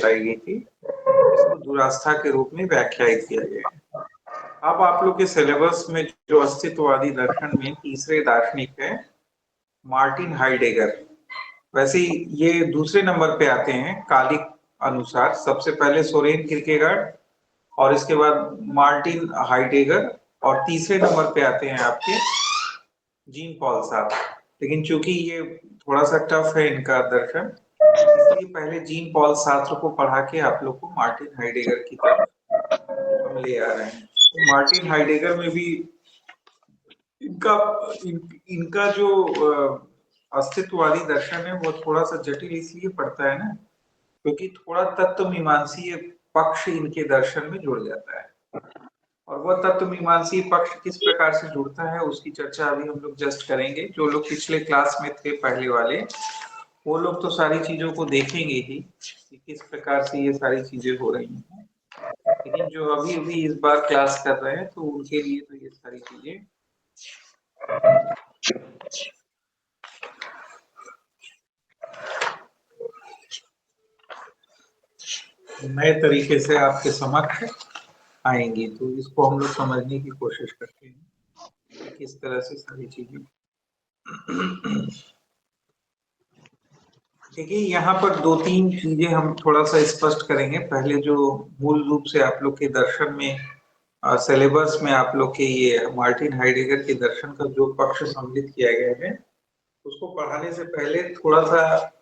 बताई गई थी, इसको दुरास्था के रूप में व्याख्यायित किया गया है। अब आप लोग के सिलेबस में जो अस्तित्ववादी दर्शन में तीसरे दार्शनिक है मार्टिन हाइडेगर। वैसे ये दूसरे नंबर पे आते हैं कालिक अनुसार, सबसे पहले सोरेन किरकेगार्ड और इसके बाद मार्टिन हाइडेगर और तीसरे नंबर पे आते हैं आपके जीन पॉल सार्त्र। लेकिन चूंकि ये थोड़ा सा टफ है इनका दर्शन, इसलिए पहले जीन पॉल सार्त्र को पढ़ा के आप लोग को मार्टिन हाइडेगर की तरफ हम ले आ रहे हैं। तो मार्टिन हाइडेगर में भी इनका इनका जो अस्तित्ववादी दर्शन है वो थोड़ा सा जटिल इसलिए पड़ता है ना, क्योंकि थोड़ा तत्व मीमांसीय पक्ष इनके दर्शन में जुड़ जाता है। और वह तत्व मीमांसीय पक्ष किस प्रकार से जुड़ता है उसकी चर्चा अभी हम लोग जस्ट करेंगे। जो लोग पिछले क्लास में थे पहले वाले, वो लोग तो सारी चीजों को देखेंगे ही कि किस प्रकार से ये सारी चीजें हो रही हैं, लेकिन जो अभी अभी इस बार क्लास कर रहे हैं तो उनके लिए तो ये सारी चीजें नए तरीके से आपके समक्ष आएंगी। तो इसको हम लोग समझने की कोशिश करते हैं किस तरह से सारी चीजें। देखिए यहाँ पर दो तीन चीजें हम थोड़ा सा स्पष्ट करेंगे। पहले जो मूल रूप से आप लोग के दर्शन में सिलेबस में आप लोग के ये मार्टिन हाइडेगर के दर्शन का जो पक्ष सम्मिलित किया गया है, उसको पढ़ाने से पहले थोड़ा सा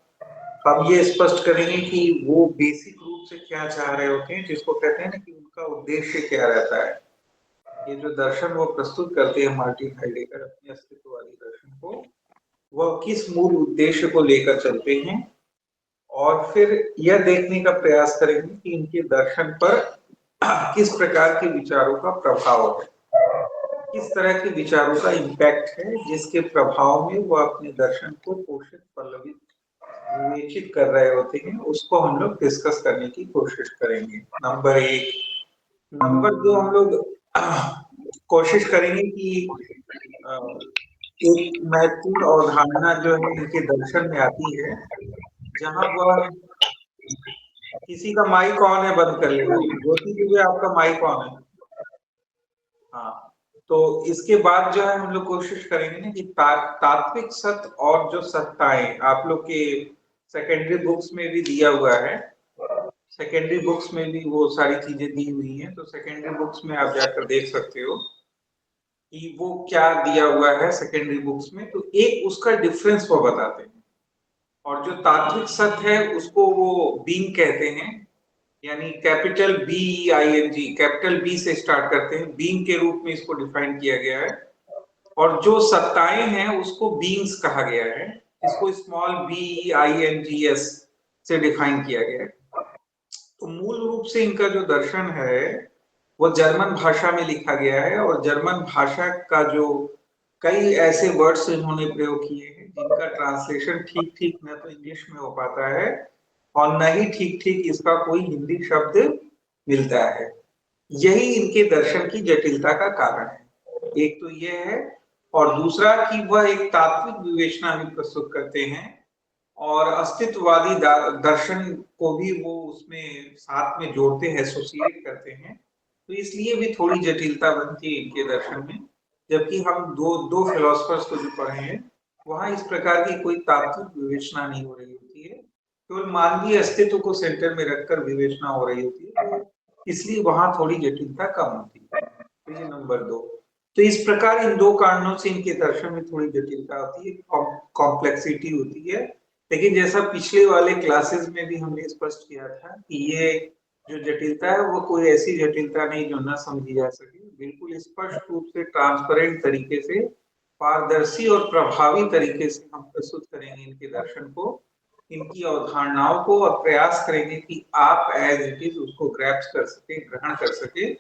हम ये स्पष्ट करेंगे कि वो बेसिक रूप से क्या चाह रहे होते हैं, जिसको कहते हैं ना कि उनका उद्देश्य क्या रहता है। ये जो दर्शन वो प्रस्तुत करते हैं मार्टिन हाइडेगर अपने अस्तित्ववादी दर्शन को, वह किस मूल उद्देश्य को लेकर चलते हैं, और फिर यह देखने का प्रयास करेंगे कि इनके दर्शन पर किस प्रकार के विचारों का प्रभाव है, किस तरह के विचारों का इम्पैक्ट है, जिसके प्रभाव में वो अपने दर्शन को पोषित पल्लवित विवेचित कर रहे होते हैं। उसको हम लोग डिस्कस करने की कोशिश करेंगे, नंबर एक। नंबर दो, हम लोग कोशिश करेंगे कि एक महत्वपूर्ण अवधारणा जो है इनके दर्शन में आती है, जहां वह किसी का माइक ऑन है, बंद कर लेना। ज्योति जी आपका माइक ऑन है। हाँ, तो इसके बाद जो है हम लोग कोशिश करेंगे ना कि तात्विक सत्य और जो सत्ताएं आप लोग के सेकेंडरी बुक्स में भी दिया हुआ है, सेकेंडरी बुक्स में भी वो सारी चीजें दी हुई हैं, तो सेकेंडरी बुक्स में आप जाकर देख सकते हो कि वो क्या दिया हुआ है सेकेंडरी बुक्स में। तो एक उसका डिफरेंस वो बताते हैं, और जो तात्विक सत्य है उसको वो बीइंग कहते हैं, यानी कैपिटल BEING, कैपिटल बी से स्टार्ट करते हैं, बीइंग के रूप में इसको डिफाइन किया गया है। और जो सत्ताएं हैं उसको बीइंग्स कहा गया है, इसको स्मॉल BEINGS से डिफाइन किया गया है। तो मूल रूप से इनका जो दर्शन है वो जर्मन भाषा में लिखा गया है, और जर्मन भाषा का जो कई ऐसे वर्ड्स इन्होंने प्रयोग किए हैं जिनका ट्रांसलेशन ठीक ठीक न तो इंग्लिश में हो पाता है और न ही ठीक ठीक इसका कोई हिंदी शब्द मिलता है। यही इनके दर्शन की जटिलता का कारण है। एक तो यह है, और दूसरा कि वह एक तात्विक विवेचना भी प्रस्तुत करते हैं, और अस्तित्ववादी दर्शन को भी वो उसमें साथ में जोड़ते हैं, एसोसिएट करते हैं। तो इसलिए भी थोड़ी जटिलता बनती है इनके दर्शन में। जबकि हम दो फिलोसफर्स को जो पढ़े हैं, वहां इस प्रकार की कोई तात्विक विवेचना नहीं हो रही होती है, केवल मानवीय अस्तित्व को सेंटर में रखकर विवेचना हो रही होती है, तो इसलिए वहां थोड़ी जटिलता कम होती है। तो ये नंबर दो। तो इस प्रकार इन दो कारणों से इनके दर्शन में थोड़ी जटिलता होती है, कॉम्प्लेक्सिटी होती है। लेकिन जैसा पिछले वाले क्लासेस में भी हमने स्पष्ट किया था कि ये जो जटिलता है वो कोई ऐसी जटिलता नहीं जो न समझी जा सके। बिल्कुल स्पष्ट रूप से ट्रांसपेरेंट तरीके से, पारदर्शी और प्रभावी तरीके से हम प्रस्तुत करेंगे इनके दर्शन को, इनकी अवधारणाओं को, और प्रयास करेंगे कि आप एज इट इज उसको ग्रैप्स कर सके, ग्रहण कर सके,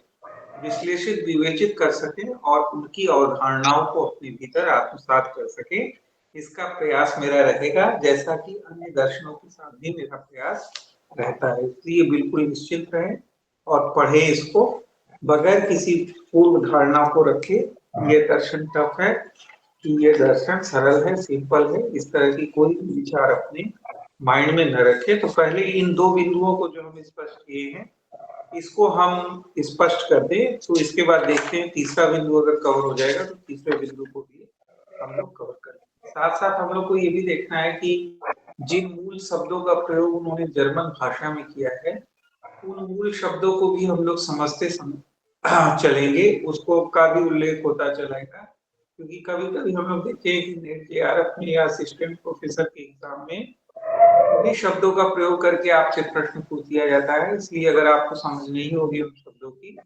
विश्लेषित विवेचित कर सके, और उनकी अवधारणाओं को अपने भीतर आत्मसात कर सके। इसका प्रयास मेरा रहेगा, जैसा कि अन्य दर्शनों के साथ भी मेरा प्रयास रहता है। इसलिए बिल्कुल निश्चित रहे और पढ़े इसको बगैर किसी पूर्व धारणा को रखे। ये दर्शन टफ है कि ये दर्शन सरल है, सिंपल है, इस तरह की कोई विचार अपने माइंड में न रखें। तो पहले इन दो बिंदुओं को जो हम स्पष्ट किए हैं इसको हम स्पष्ट कर दें, तो इसके बाद देखते हैं तीसरा बिंदु अगर कवर हो जाएगा तो तीसरे बिंदु को भी हम लोग कवर करेंगे। साथ साथ हम लोग को ये भी देखना है कि जिन मूल शब्दों का प्रयोग उन्होंने जर्मन भाषा में किया है उन मूल शब्दों को भी हम लोग समझते चलेंगे, उसको का भी उल्लेख होता चलेगा। क्योंकि कभी कभी हम लोग देखते हैं कि नेट के आरएफ में या असिस्टेंट प्रोफेसर के एग्जाम में उन्हीं शब्दों का प्रयोग करके आपसे प्रश्न पूछ दिया जाता है, इसलिए अगर आपको समझ नहीं होगी उन शब्दों की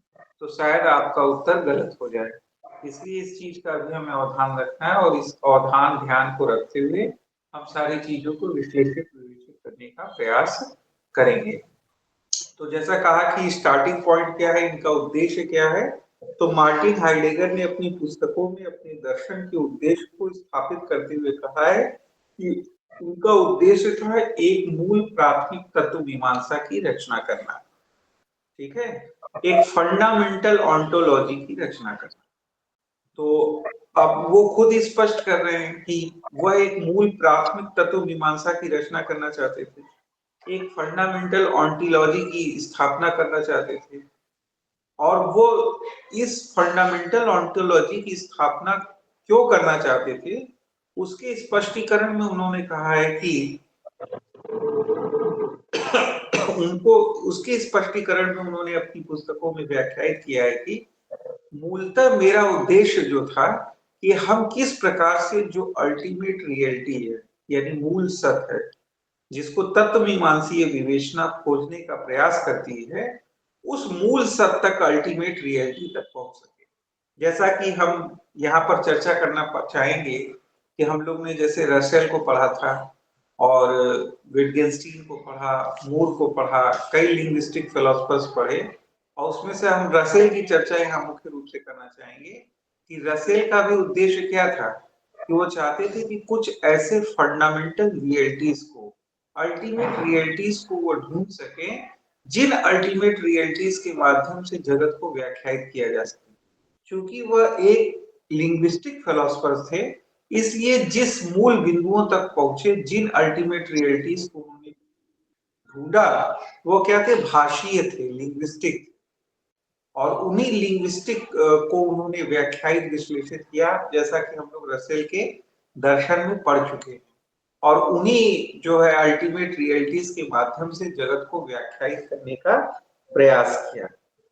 तो शायद आपका उत्तर गलत हो जाए। इसलिए इस चीज का भी हमें अवधान रखना है और इस अवधान ध्यान को रखते हुए हम सारी चीजों को विश्लेषित विवेचित करने का प्रयास करेंगे। तो जैसा कहा कि स्टार्टिंग पॉइंट क्या है, इनका उद्देश्य क्या है, तो मार्टिन हाइडेगर ने अपनी पुस्तकों में अपने दर्शन के उद्देश्य को स्थापित करते हुए कहा है कि उनका उद्देश्य था एक मूल प्राथमिक तत्व मीमांसा की रचना करना। ठीक है, एक फंडामेंटल ऑन्टोलॉजी की रचना करना। तो अब वो खुद स्पष्ट कर रहे हैं कि वह एक मूल प्राथमिक तत्व मीमांसा की रचना करना चाहते थे, एक फंडामेंटल ऑन्टोलॉजी की स्थापना करना चाहते थे। और वो इस फंडामेंटल ऑन्टोलॉजी की स्थापना क्यों करना चाहते थे, उसके स्पष्टीकरण में उन्होंने कहा है कि उनको उसके स्पष्टीकरण में उन्होंने अपनी पुस्तकों में व्याख्यायित किया है कि मूलतः मेरा उद्देश्य जो था कि हम किस प्रकार से जो अल्टीमेट रियलिटी है यानी मूल सत्य है जिसको तत्व मीमांसीय विवेचना खोजने का प्रयास करती है, उस मूल सत्य तक अल्टीमेट रियलिटी तक पहुंच सके। जैसा कि हम यहाँ पर चर्चा करना चाहेंगे कि हम लोग ने जैसे रसेल को पढ़ा था और विटगेन्स्टीन को पढ़ा, मूर को पढ़ा, कई लिंग्विस्टिक फिलोसफर्स पढ़े, और उसमें से हम रसेल की चर्चा यहाँ मुख्य रूप से करना चाहेंगे कि रसेल का भी उद्देश्य क्या था कि वो चाहते थे कि कुछ ऐसे फंडामेंटल रियलिटीज को, अल्टीमेट रियलिटीज को वो ढूंढ सके जिन अल्टीमेट रियलिटीज के माध्यम से जगत को व्याख्यायित किया जा सके। क्योंकि वह एक लिंग्विस्टिक फिलोसफर थे, इसलिए जिस मूल बिंदुओं तक पहुंचे, जिन अल्टीमेट रियलिटीज को उन्होंने ढूंढा, वो क्या थे, भाषीय थे, लिंग्विस्टिक। और उन्हीं लिंग्विस्टिक को उन्होंने व्याख्यायित विश्लेषित किया, जैसा कि हम लोग रसेल के दर्शन में पढ़ चुके हैं। और उन्हीं जो है अल्टीमेट रियलिटीज के माध्यम से जगत को व्याख्यायित करने का प्रयास किया।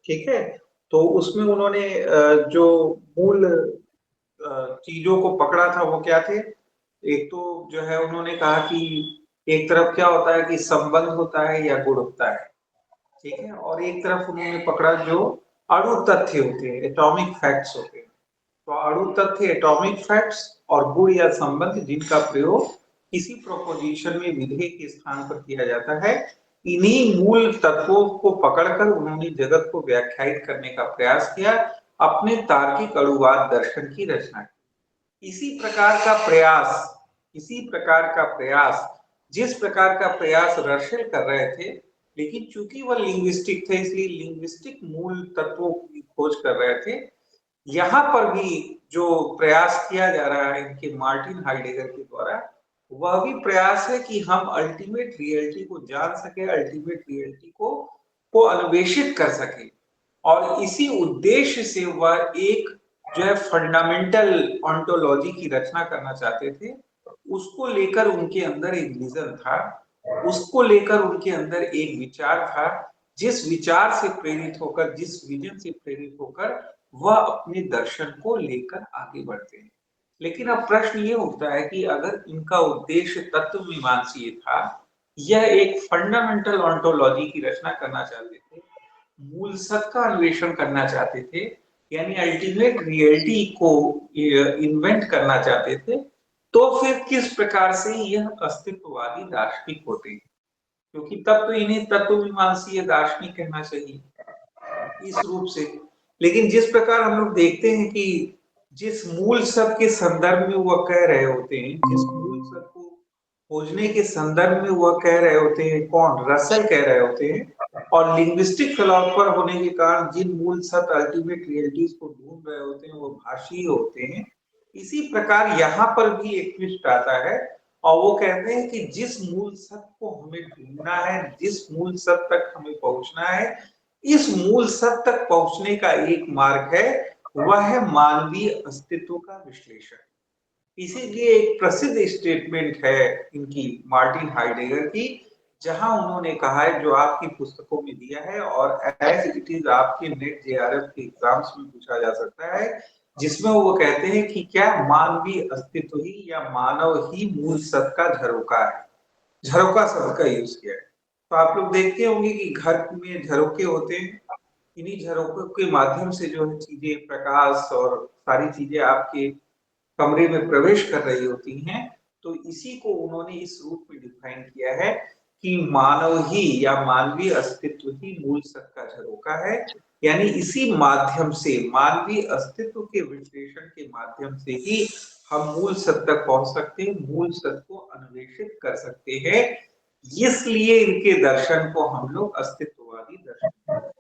ठीक है, तो उसमें उन्होंने जो मूल चीजों को पकड़ा था वो क्या थे, एक तो जो है उन्होंने कहा कि एक तरफ क्या होता है कि संबंध होता है या गुण होता है। ठीक है, और एक तरफ उन्होंने पकड़ा जो अणु तथ्य होते हैं, एटॉमिक फैक्ट्स होते हैं। तो अणु तथ्य, एटॉमिक फैक्ट्स और गुण या संबंध जिनका प्रयोग किसी प्रोपोजिशन में विधेय के स्थान पर किया जाता है, इन्हीं मूल तत्वों को पकड़कर उन्होंने जगत को व्याख्यायित करने का प्रयास किया, अपने तार्किक अणुवाद दर्शन की रचना की। इसी प्रकार का प्रयास जिस प्रकार का प्रयास रसेल कर रहे थे, लेकिन चूंकि वह लिंग्विस्टिक थे इसलिए लिंग्विस्टिक मूल तत्वों की खोज कर रहे थे। यहाँ पर भी जो प्रयास किया जा रहा है इनके मार्टिन हाइडेगर के द्वारा, वह भी प्रयास है कि हम अल्टीमेट रियलिटी को जान सके, अल्टीमेट रियलिटी को अन्वेषित कर सके। और इसी उद्देश्य से वह एक जो है फंडामेंटल ऑन्टोलॉजी की रचना करना चाहते थे। उसको लेकर उनके अंदर एक विजन था, उसको लेकर उनके अंदर एक विचार था, जिस विचार से प्रेरित होकर, जिस विजन से प्रेरित होकर वह अपने दर्शन को लेकर आगे बढ़ते हैं। लेकिन अब प्रश्न ये उठता है कि अगर इनका उद्देश्य तत्व मीमांसीय था, यह एक फंडामेंटल ऑन्टोलॉजी की रचना करना चाहते थे, मूल सत्य का अन्वेषण करना चाहते थे, यानी अल्टीमेट रियलिटी को इन्वेंट करना चाहते थे, तो फिर किस प्रकार से यह अस्तित्ववादी दार्शनिक होते हैं? क्योंकि तब तो इन्हें तत्व मीमांसीय दार्शनिक कहना चाहिए इस रूप से। लेकिन जिस प्रकार हम लोग देखते हैं कि जिस मूल शब्द के संदर्भ में वह कह रहे होते हैं, जिस मूल शब्द को खोजने के संदर्भ में वह कह रहे होते हैं, कौन, रसेल कह रहे होते हैं, और लिंग्विस्टिक फिलोसफर होने के कारण जिन मूल सत्य अल्टीमेट रियलिटीज को ढूंढ रहे होते हैं वो भाषीय होते हैं। इसी प्रकार यहाँ पर भी एक ट्विस्ट आता है और वो कहते हैं कि जिस मूल सत्य को हमें ढूंढना है, जिस मूल सत्य तक हमें पहुंचना है, इस मूल सत्य तक पहुंचने का एक मार्ग है, वह है मानवीय अस्तित्व का विश्लेषण। इसीलिए एक प्रसिद्ध स्टेटमेंट है इनकी, मार्टिन हाइडेगर की, जहां उन्होंने कहा है, जो आपकी पुस्तकों में दिया है और एज इट इज आपके नेट जेआरएफ के एग्जाम्स में पूछा जा सकता है, जिसमें वो कहते हैं कि क्या मानवीय अस्तित्व ही या मानव ही मूल सत्य का झरोका है। झरोका शब्द का यूज किया है। तो आप लोग देखते होंगे कि घर में झरोके होते हैं, इन्हीं झरोकों के माध्यम से जो है चीजें, प्रकाश और सारी चीजें आपके कमरे में प्रवेश कर रही होती हैं। तो इसी को उन्होंने इस रूप में डिफाइन किया है कि मानव ही या मानवीय अस्तित्व ही मूल सत्य का झरोका है। यानी इसी माध्यम से, मानवीय अस्तित्व के विश्लेषण के माध्यम से ही हम मूल सत्य तक पहुंच सकते हैं, मूल सत्य को अन्वेषित कर सकते हैं। इसलिए इनके दर्शन को हम लोग अस्तित्ववादी दर्शन,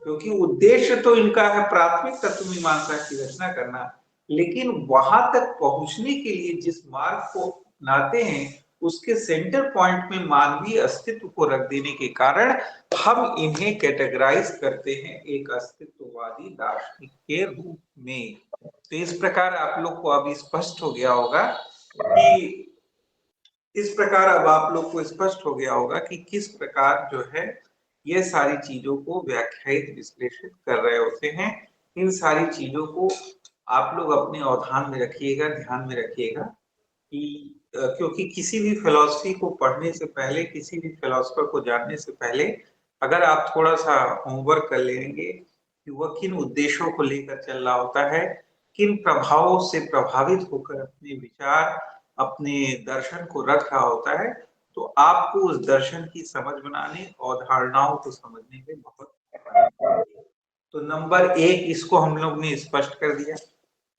क्योंकि उद्देश्य तो इनका है प्राथमिक तत्व मीमांसा की रचना करना, लेकिन वहां तक पहुंचने के लिए जिस मार्ग को अपनाते हैं, उसके सेंटर पॉइंट में मानवीय अस्तित्व को रख देने के कारण हम इन्हें कैटेगराइज करते हैं एक अस्तित्ववादी दार्शनिक के रूप में। तो इस प्रकार आप लोग को अब स्पष्ट हो गया होगा कि, इस प्रकार अब आप लोग को स्पष्ट हो गया होगा कि किस प्रकार जो है ये सारी चीजों को व्याख्यायित विश्लेषित कर रहे होते हैं। इन सारी चीजों को आप लोग अपने अवधान में रखिएगा, ध्यान में रखिएगा कि क्योंकि किसी भी फिलॉसफी को पढ़ने से पहले, किसी भी फिलोसोफर को जानने से पहले, अगर आप थोड़ा सा होमवर्क कर लेंगे कि वह किन उद्देश्यों को लेकर चल रहा होता है, किन प्रभावों से प्रभावित होकर अपने विचार, अपने दर्शन को रख रहा होता है, तो आपको उस दर्शन की समझ बनाने और धारणाओं को समझने में बहुत आसानी होगी। तो नंबर एक इसको हम लोग ने स्पष्ट कर दिया।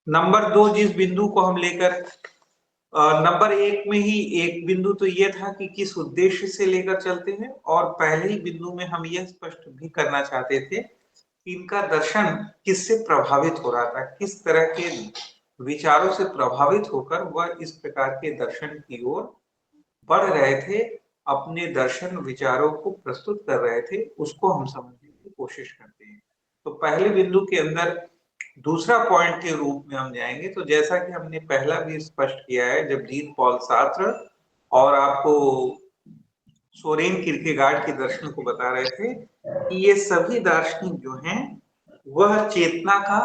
नंबर दो, जिस बिंदु को हम लेकर, नंबर एक में ही एक बिंदु तो ये था कि किस उद्देश्य से लेकर चलते हैं, और पहले ही बिंदु में हम यह स्पष्ट भी करना चाहते थे कि इनका दर्शन किससे प्रभावित हो रहा था, किस तरह के विचारों से प्रभावित होकर वह इस प्रकार के दर्शन की ओर बढ़ रहे थे, अपने दर्शन विचारों को प्रस्तुत कर रहे थे, उसको हम समझने की कोशिश करते हैं। तो पहले बिंदु के अंदर दूसरा पॉइंट के रूप में हम जाएंगे। तो जैसा कि हमने पहला भी स्पष्ट किया है, जब जीन पॉल सार्त्र और आपको सोरेन किरकेगार्ड के दर्शन को बता रहे थे कि ये सभी दार्शनिक जो हैं वह चेतना का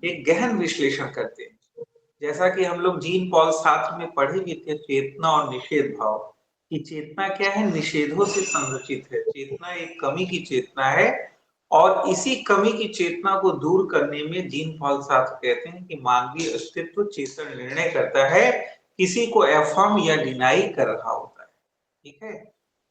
एक गहन विश्लेषण करते हैं। जैसा कि हम लोग जीन पॉल सार्त्र में पढ़े भी थे, चेतना और निषेध भाव कि चेतना क्या है, निषेधों से संरचित है। चेतना एक कमी की चेतना है, और इसी कमी की चेतना को दूर करने में जीन पॉल सार्त्र कहते हैं कि मानवीय अस्तित्व चेतन निर्णय करता है, किसी को एफर्म या डिनाई कर रहा होता है। ठीक है,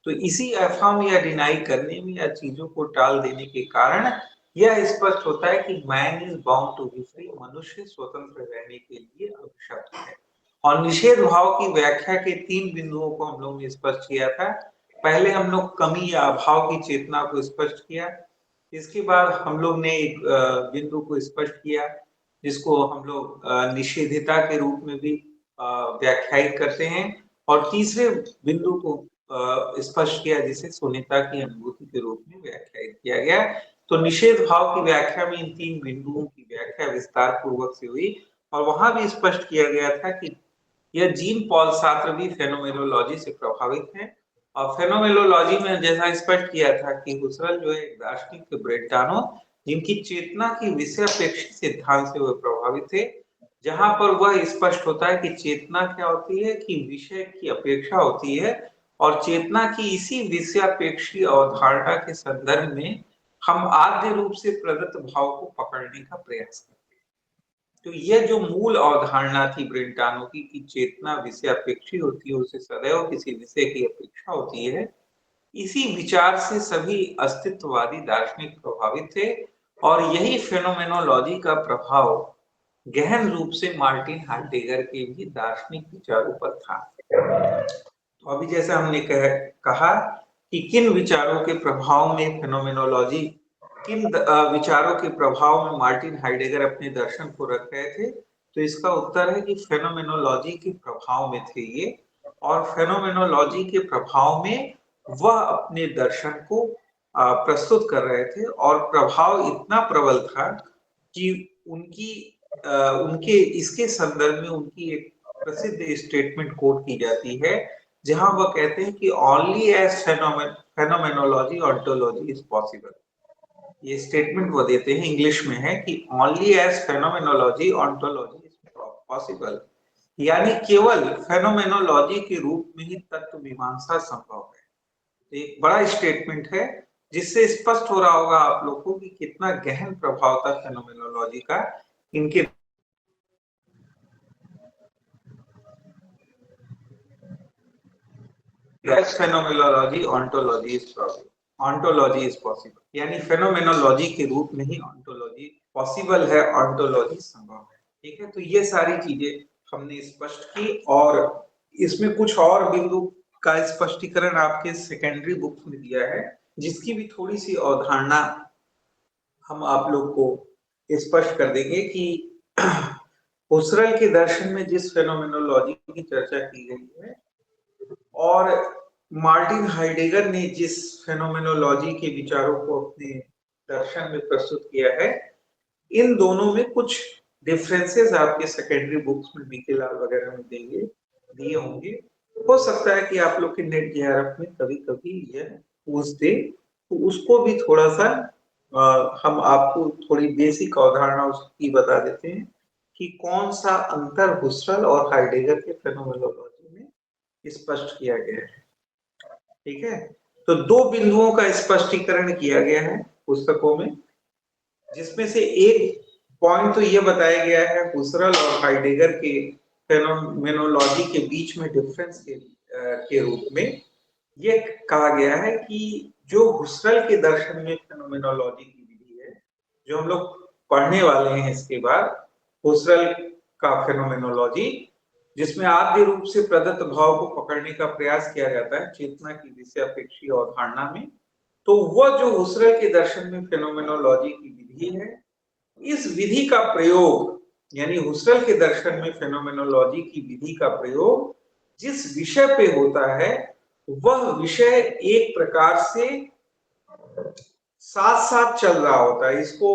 तो इसी एफर्म या डिनाई करने में या चीजों को टाल देने के कारण यह स्पष्ट होता है कि man is bound to be free, मनुष्य स्वतंत्र रहने के लिए अभिशप्त है। और निषेध भाव की व्याख्या के तीन बिंदुओं को हम लोग ने स्पष्ट किया था। पहले हम लोग कमी या अभाव की चेतना को स्पष्ट किया, इसके बाद हम लोग ने एक बिंदु को स्पष्ट किया जिसको हम लोग निषेधिता के रूप में भी व्याख्यायित करते हैं, और तीसरे बिंदु को स्पष्ट किया जिसे शून्यता की अनुभूति के रूप में व्याख्यायित किया गया। तो निषेध भाव की व्याख्या में इन तीन बिंदुओं की व्याख्या विस्तार पूर्वक से हुई, और वहां भी स्पष्ट किया गया था कि यह जीन पॉल सार्त्र भी फेनोमेनोलॉजी से प्रभावित है। और फेनोमेनोलॉजी में जैसा स्पष्ट किया था कि हुसरल जो है एक दार्शनिक ब्रेंटानो, जिनकी चेतना की विषयापेक्षी सिद्धांत से वह प्रभावित थे, जहां पर वह स्पष्ट होता है कि चेतना क्या होती है, कि विषय की अपेक्षा होती है, और चेतना की इसी विषयापेक्षी अवधारणा के संदर्भ में हम आद्य रूप से प्रदत्त भाव को पकड़ने का प्रयास करते हैं। तो यह जो मूल अवधारणा थी ब्रेंटानो की कि चेतना विषयापेक्षी होती है, उसे सदैव किसी विषय की अपेक्षा होती है, इसी विचार से सभी अस्तित्ववादी दार्शनिक प्रभावित थे, और यही फेनोमेनोलॉजी का प्रभाव गहन रूप से मार्टिन हाइडेगर के भी दार्शनिक विचारों पर था। तो अभी जैसा हमने कहा कि किन विचारों के प्रभाव में फेनोमेनोलॉजी, किन विचारों के प्रभाव में मार्टिन हाइडेगर अपने दर्शन को रख रहे थे, तो इसका उत्तर है कि फेनोमेनोलॉजी के प्रभाव में थे ये। और फेनोमेनोलॉजी के प्रभाव में वह अपने दर्शन को प्रस्तुत कर रहे थे, और प्रभाव इतना प्रबल था कि उनकी उनके इसके संदर्भ में उनकी एक प्रसिद्ध स्टेटमेंट कोट की जाती है, जहां वह कहते हैं कि only as phenomenology ontology is possible. ये स्टेटमेंट वो देते हैं, इंग्लिश में है कि only as phenomenology ontology is possible, यानी केवल फेनोमेनोलॉजी के रूप में ही तत्व मीमांसा संभव है। तो एक बड़ा स्टेटमेंट है, जिससे स्पष्ट हो रहा होगा आप लोग को कि कितना गहन प्रभाव था फेनोमेनोलॉजी का इनके। Phenomenology ontology is possible, ontology is possible, यानी फेनोमेनोलॉजी के रूप में ही ऑन्टोलॉजी पॉसिबल है, ऑन्टोलॉजी संभव है। ठीक है, तो ये सारी चीजें हमने स्पष्ट की, और इसमें कुछ और बिंदु का स्पष्टीकरण आपके सेकेंडरी बुक्स में दिया है, जिसकी भी थोड़ी सी अवधारणा हम आप लोग को स्पष्ट कर देंगे कि हुसरल के दर्शन में जिस फेनोमेनोलॉजी की चर्चा की गई है और मार्टिन हाइडेगर ने जिस फेनोमेनोलॉजी के विचारों को अपने दर्शन में प्रस्तुत किया है, इन दोनों में कुछ डिफरेंसेस आपके सेकेंडरी बुक्स में बीके लाल वगैरह में देंगे, दिए होंगे। हो सकता है कि आप लोग के नेट जेआरएफ में कभी कभी यह पूछ दे, तो उसको भी थोड़ा सा हम आपको थोड़ी बेसिक अवधारणा उसकी बता देते हैं कि कौन सा अंतर हुसरल और हाइडेगर के फेनोमेनोलॉजी में स्पष्ट किया गया है। ठीक है, तो दो बिंदुओं का स्पष्टीकरण किया गया है पुस्तकों में, जिसमें से एक पॉइंट तो ये बताया गया है हुसरल और हाइडेगर के फेनोमेनोलॉजी के बीच में डिफरेंस के रूप में ये कहा गया है कि जो हुसरल के दर्शन में फेनोमेनोलॉजी की विधि है, जो हम लोग पढ़ने वाले हैं इसके बाद, हुसरल का फेनोमेनोलॉजी, जिसमें आद्य रूप से प्रदत्त भाव को पकड़ने का प्रयास किया जाता है चेतना की विषयापेक्षी अवधारणा में, तो वह जो हुसरल के दर्शन में फेनोमेनोलॉजी की विधि है, इस विधि का प्रयोग, यानी हुसरल के दर्शन में फेनोमेनोलॉजी की विधि का प्रयोग जिस विषय पे होता है, वह विषय एक प्रकार से साथ साथ चल रहा होता है। इसको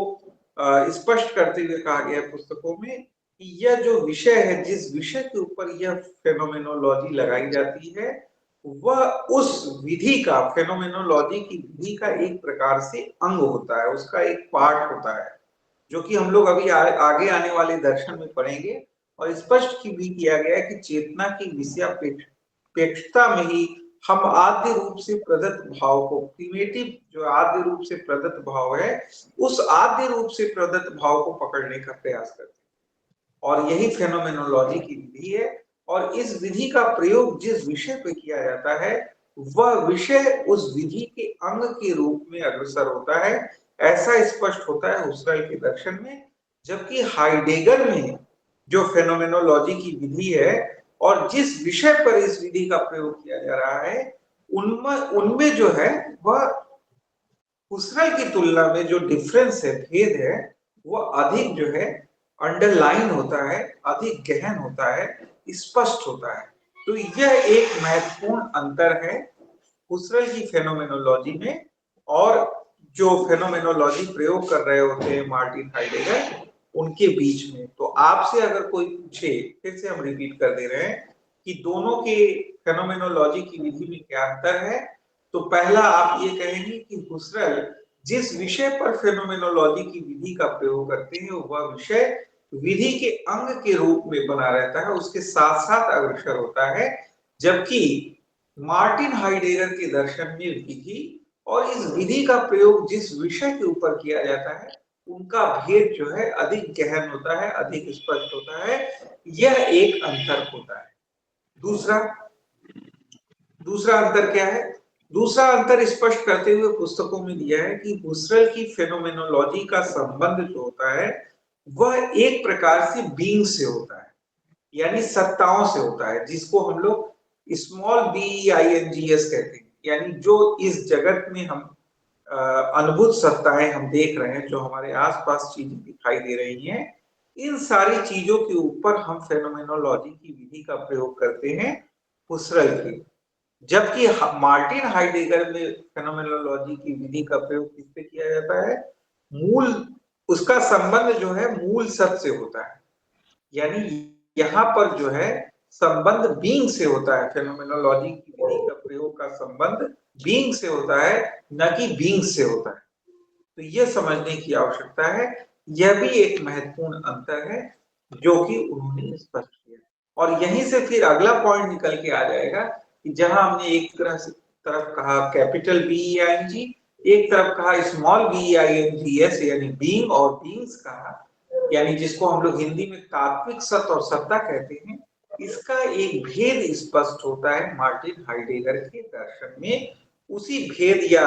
स्पष्ट करते हुए कहा गया पुस्तकों में कि यह जो विषय है, जिस विषय के ऊपर यह फेनोमेनोलॉजी लगाई जाती है, वह उस विधि का, फेनोमेनोलॉजी की विधि का एक प्रकार से अंग होता है, उसका एक पार्ट होता है, जो कि हम लोग अभी आगे आने वाले दर्शन में पढ़ेंगे। और स्पष्ट की भी किया गया है कि चेतना की विषयापेक्षता में ही हम आद्य रूप से प्रदत्त भाव को, प्रिमेटिव जो आद्य रूप से प्रदत्त भाव है, उस आद्य रूप से प्रदत्त भाव को पकड़ने का प्रयास करते हैं, और यही फेनोमेनोलॉजी की विधि है। और इस विधि का प्रयोग जिस विषय पे किया जाता है, वह विषय उस विधि के अंग के रूप में अग्रसर होता है, ऐसा स्पष्ट होता है हुसरल के दर्शन में। जबकि हाइडेगर में जो फेनोमेनोलॉजी की विधि है और जिस विषय पर इस विधि का प्रयोग किया जा रहा है, उनमें उनमें जो है वह हुसरल की तुलना में जो डिफरेंस है, भेद है, वह अधिक जो है अंडरलाइन होता है, अधिक गहन होता है, स्पष्ट होता है। तो यह एक महत्वपूर्ण अंतर है हुसरल की फेनोमेनोलॉजी में और जो फेनोमेनोलॉजी प्रयोग कर रहे होते हैं मार्टिन हाइडेगर, उनके बीच में। तो आपसे अगर कोई पूछे, फिर से हम रिपीट कर दे रहे हैं कि दोनों के फेनोमेनोलॉजी की विधि में क्या अंतर है, तो पहला आप ये कहेंगे कि हुसरल जिस विषय पर फेनोमेनोलॉजी की विधि का प्रयोग करते हैं, वह विषय विधि के अंग के रूप में बना रहता है, उसके साथ साथ अग्रसर होता है। जबकि मार्टिन हाइडेगर के दर्शन में विधि और इस विधि का प्रयोग जिस विषय के ऊपर किया जाता है, उनका भेद जो है अधिक गहन होता है, अधिक स्पष्ट होता है। यह एक अंतर होता है। दूसरा दूसरा अंतर क्या है? दूसरा अंतर स्पष्ट करते हुए पुस्तकों में दिया है कि हुसरल की फेनोमेनोलॉजी का संबंध जो होता है, वह एक प्रकार से बीइंग से होता है, यानी सत्ताओं से होता है, जिसको हम लोग स्मॉल BEINGS कहते हैं, यानी जो इस जगत में हम अनुभूत सत्ताएं हम देख रहे हैं, जो हमारे आसपास चीजें दिखाई दे रही हैं, इन सारी चीजों के ऊपर हम फेनोमेनोलॉजी की विधि का प्रयोग करते हैं। हुसरल की। जबकि मार्टिन हाइडेगर में फेनोमेनोलॉजी की विधि का प्रयोग किससे किया जाता है? मूल, उसका संबंध जो है मूल सत से होता है, यानी यहाँ पर जो है संबंध बीइंग से होता है। फेनोमेनोलॉजी की विधि का प्रयोग का संबंध बीइंग से होता है, न कि बीइंग से होता है। तो यह समझने की आवश्यकता है। यह भी एक महत्वपूर्ण अंतर है जो कि उन्होंने स्पष्ट किया। और यहीं से फिर अगला पॉइंट निकल के आ जाएगा कि जहां हमने एक तरफ कहा कैपिटल BEING, एक तरफ कहा स्मॉल BEINGS यानी बीइंग और बीइंग्स कहा, यानी जिसको हम लोग हिंदी में तात्विक सत्य और सत्ता कहते हैं। इसका एक भेद स्पष्ट होता है मार्टिन हाइडेगर के दर्शन में। उसी भेद या